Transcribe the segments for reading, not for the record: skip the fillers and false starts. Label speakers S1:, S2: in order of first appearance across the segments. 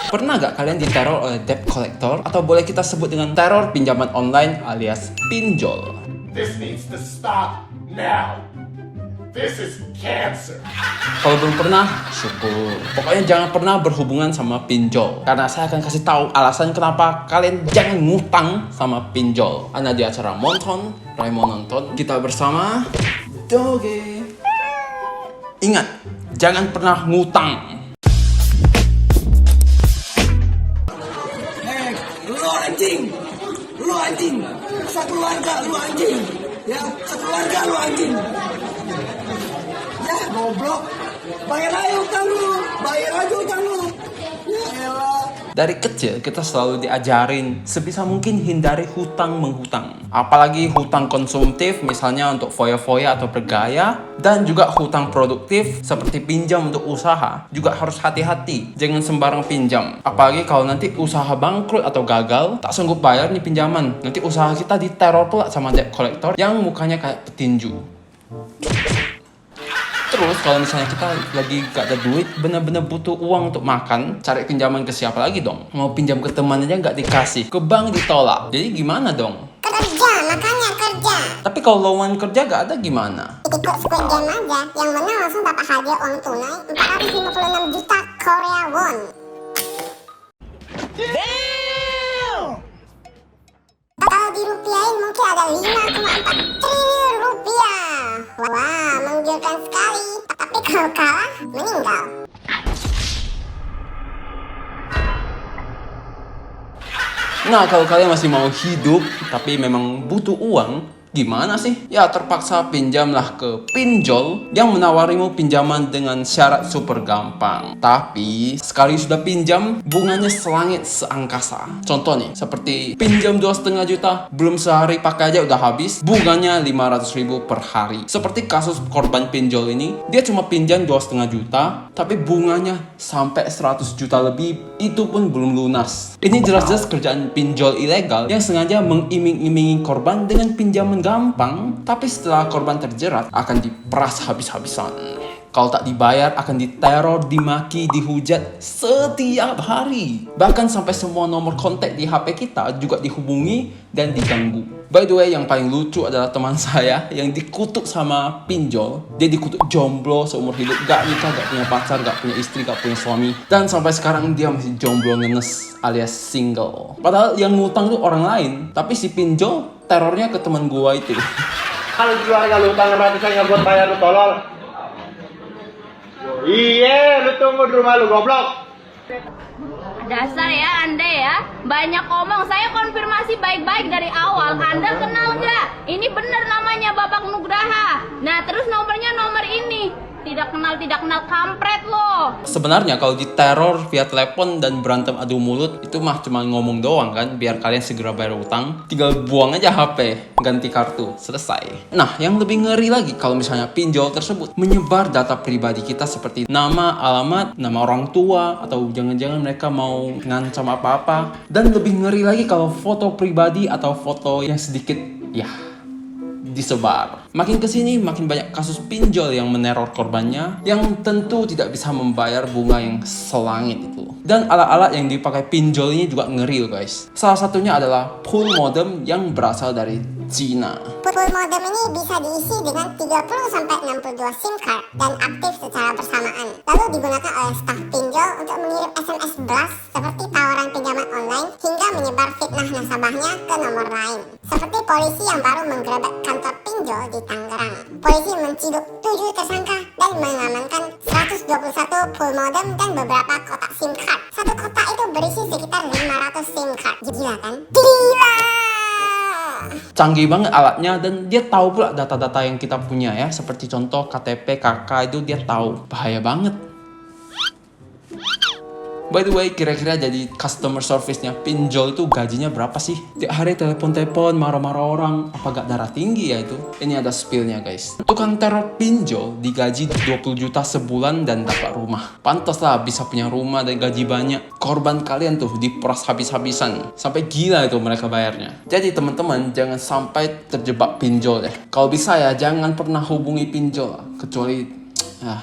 S1: Pernah gak kalian diteror oleh debt collector? Atau boleh kita sebut dengan teror pinjaman online alias pinjol?
S2: This needs to stop now. This is cancer.
S1: Kalau belum pernah, syukur. Pokoknya jangan pernah berhubungan sama pinjol. Karena saya akan kasih tahu alasan kenapa kalian jangan ngutang sama pinjol. Ada di acara Monton, Raymond nonton. Kita bersama Doge. Ingat, jangan pernah ngutang.
S3: Lu anjing, sekeluarga lu anjing, ya sekeluarga lu anjing, ya goblok, bayar aja utang lu, ya elah.
S1: Dari kecil kita selalu diajarin sebisa mungkin hindari hutang menghutang. Apalagi hutang konsumtif misalnya untuk foya-foya atau bergaya. Dan juga hutang produktif seperti pinjam untuk usaha. Juga harus hati-hati, jangan sembarang pinjam. Apalagi kalau nanti usaha bangkrut atau gagal, tak sanggup bayar nih pinjaman. Nanti usaha kita diteror pula sama debt collector yang mukanya kayak petinju. Terus kalau misalnya kita lagi gak ada duit, bener-bener butuh uang untuk makan, cari pinjaman ke siapa lagi dong? Mau pinjam ke teman aja gak dikasih, ke bank ditolak. Jadi gimana dong?
S4: Kerja, makanya kerja.
S1: Tapi kalau lowongan kerja gak ada gimana?
S4: Ikut Squid Game aja, yang menang langsung dapat hadiah uang tunai 456 juta Korea won. Kalau dirupiahin mungkin ada 5,4 triliun rupiah. Wah, menggiurkan sekali. Tapi kalau kalah, meninggal.
S1: Nah, kalau kalian masih mau hidup, tapi memang butuh uang, gimana sih? Ya terpaksa pinjamlah ke pinjol yang menawarimu pinjaman dengan syarat super gampang. Tapi sekali sudah pinjam, bunganya selangit seangkasa. Contoh nih, seperti pinjam 2,5 juta, belum sehari pakai aja udah habis, bunganya 500.000 per hari. Seperti kasus korban pinjol ini, dia cuma pinjam 2,5 juta, tapi bunganya sampai 100 juta lebih, itu pun belum lunas. Ini jelas-jelas kerjaan pinjol ilegal yang sengaja mengiming-imingi korban dengan pinjaman gampang, tapi setelah korban terjerat akan diperas habis-habisan. Kalau tak dibayar akan diteror, dimaki, dihujat setiap hari. Bahkan sampai semua nomor kontak di HP kita juga dihubungi dan diganggu. By the way, yang paling lucu adalah teman saya yang dikutuk sama pinjol. Dia dikutuk jomblo seumur hidup, gak nikah, gak punya pacar, gak punya istri, gak punya suami. Dan sampai sekarang dia masih jomblo ngenes alias single. Padahal yang ngutang tuh orang lain, tapi si pinjol terornya ke teman gua itu.
S5: Kalau keluarga lu utang ratusannya buat bayar lu tolol. Iya, lu tunggu di rumah lu goblok.
S6: Dasar ya Anda ya, banyak omong. Saya konfirmasi baik-baik dari awal. Anda kenal nggak? Ini bener namanya Bapak Nugraha. Nah terus nomornya nomor ini. Tidak kenal kampret loh.
S1: Sebenarnya kalau diteror via telepon dan berantem adu mulut itu mah cuma ngomong doang kan, biar kalian segera bayar utang. Tinggal buang aja HP, ganti kartu, selesai. Nah, yang lebih ngeri lagi kalau misalnya pinjol tersebut menyebar data pribadi kita seperti nama, alamat, nama orang tua, atau jangan-jangan mereka mau ngancam apa-apa. Dan lebih ngeri lagi kalau foto pribadi atau foto yang sedikit disebar. Makin kesini makin banyak kasus pinjol yang meneror korbannya, yang tentu tidak bisa membayar bunga yang selangit itu. Dan alat-alat yang dipakai pinjol ini juga ngeri loh guys. Salah satunya adalah pool modem yang berasal dari Cina.
S4: Pool modem ini bisa diisi dengan 30-62 SIM card dan aktif secara bersamaan. Lalu digunakan oleh staf pinjol untuk mengirim SMS blast seperti tawaran pinjaman online hingga menyebar fitnah nasabahnya ke nomor lain. Seperti polisi yang baru menggerebek kantor pinjol di Tangerang. Polisi menciduk 7 tersangka dan mengamankan 121 pool modem dan beberapa kotak SIM card. Satu kotak itu berisi sekitar 500 SIM card. Gila kan? Gila!
S1: Canggih banget alatnya, dan dia tahu pula data-data yang kita punya ya, seperti contoh KTP, KK itu dia tahu. Bahaya banget. By the way, kira-kira jadi customer service-nya pinjol itu gajinya berapa sih? Tiap hari telepon-telepon, marah-marah orang. Apa gak darah tinggi ya itu? Ini ada spill-nya guys. Tukang teror pinjol digaji 20 juta sebulan dan dapat rumah. Pantas lah bisa punya rumah dan gaji banyak. Korban kalian tuh diperas habis-habisan. Sampai gila itu mereka bayarnya. Jadi teman-teman, jangan sampai terjebak pinjol ya. Kalau bisa ya, jangan pernah hubungi pinjol. Kecuali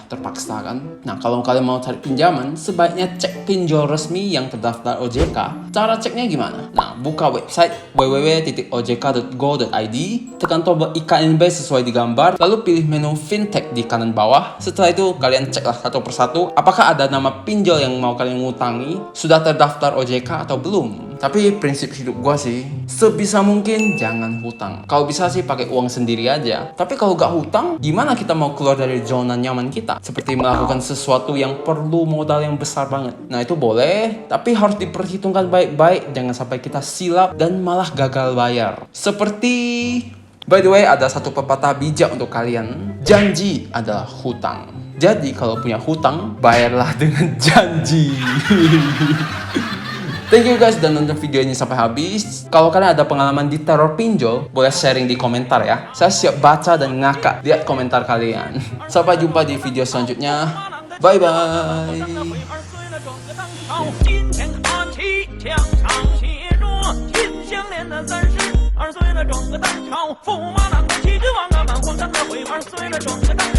S1: Terpaksa kan? Nah, kalau kalian mau cari pinjaman, sebaiknya cek pinjol resmi yang terdaftar OJK. Cara ceknya gimana? Nah, buka website www.ojk.go.id, tekan tombol IKNB sesuai di gambar, lalu pilih menu fintech di kanan bawah. Setelah itu, kalian ceklah satu persatu apakah ada nama pinjol yang mau kalian ngutangi, sudah terdaftar OJK atau belum. Tapi prinsip hidup gua sih, sebisa mungkin jangan hutang. Kalau bisa sih pakai uang sendiri aja. Tapi kalau gak hutang, gimana kita mau keluar dari zona nyaman kita? Seperti melakukan sesuatu yang perlu modal yang besar banget. Nah, itu boleh, tapi harus diperhitungkan baik-baik. Jangan sampai kita silap dan malah gagal bayar. Seperti... By the way, ada satu pepatah bijak untuk kalian. Janji adalah hutang. Jadi, kalau punya hutang, bayarlah dengan janji. Thank you guys udah nonton video ini sampai habis. Kalau kalian ada pengalaman di teror pinjol, boleh sharing di komentar ya. Saya siap baca dan ngakak lihat komentar kalian. Sampai jumpa di video selanjutnya. Bye bye.
S7: 今天看齐，墙上写着秦香莲的32岁了，整个当朝驸马郎的旗帜王啊，满皇上的徽牌，随了整个当。